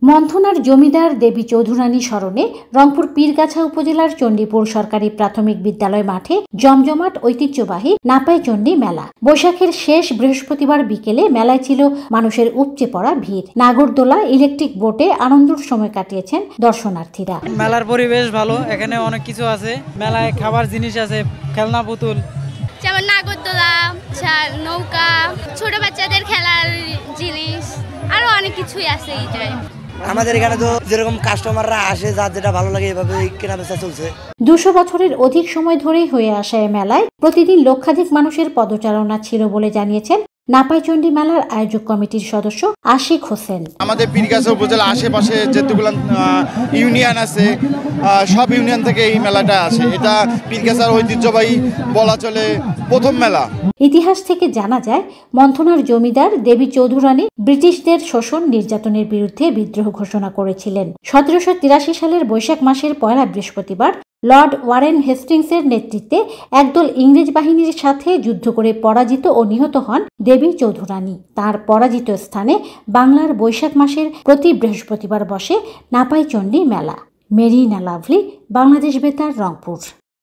মন্থনার জমিদার দেবী চৌধুরানী স্মরণে রংপুর পীরগাছা উপজেলার চণ্ডীপুর সরকারি প্রাথমিক বিদ্যালয় মাঠে জমজমাট ঐতিহ্যবাহী নাপাইচণ্ডী মেলা। বৈশাখের শেষ বৃহস্পতিবার বিকেলে মেলায় ছিল মানুষের উপচে পড়া ভিড়। নাগরদোলা, ইলেকট্রিক বোটে আনন্দের সময় কাটিয়েছেন দর্শনার্থীরা। মেলার পরিবেশ ভালো, এখানে অনেক কিছু আছে। মেলায় খাবার জিনিস আছে, খেলনা পুতুল, যেমন নাগরদোলা, নৌকা, ছোট বাচ্চাদের খেলার জিনিস, আরো অনেক কিছুই আছে এইটাই। আমাদের এখানে তো যেরকম কাস্টমাররা আসে, যার যেটা ভালো লাগে এভাবে কেনাবেচা চলছে। 200 বছরের অধিক সময় ধরেই হয়ে আসা এই মেলায় প্রতিদিন লক্ষাধিক মানুষের পদচারণা ছিল বলে জানিয়েছেন নাপাইচণ্ডী মেলার আয়োজক কমিটির সদস্য আশিক হোসেন। আমাদের পীরগাছা উপজেলা আশেপাশে যেগুলো ইউনিয়ন আছে, সব ইউনিয়ন থেকে এই মেলাটা আসে। এটা পীরগাছার ঐতিহ্যবাহী বলা চলে প্রথম মেলা। ইতিহাস থেকে জানা যায়, মন্থনার জমিদার দেবী চৌধুরানী ব্রিটিশদের শোষণ নির্যাতনের বিরুদ্ধে বিদ্রোহ ঘোষণা করেছিলেন। 1783 সালের বৈশাখ মাসের পয়লা বৃহস্পতিবার লর্ড ওয়ারেন হেস্টিংসের নেতৃত্বে একদল ইংরেজ বাহিনীর সাথে যুদ্ধ করে পরাজিত ও নিহত হন দেবী চৌধুরানী। তার পরাজিত স্থানে বাংলার বৈশাখ মাসের প্রতি বৃহস্পতিবার বসে নাপাইচণ্ডী মেলা। মেরিনা লাভলি, বাংলাদেশ বেতার, রংপুর।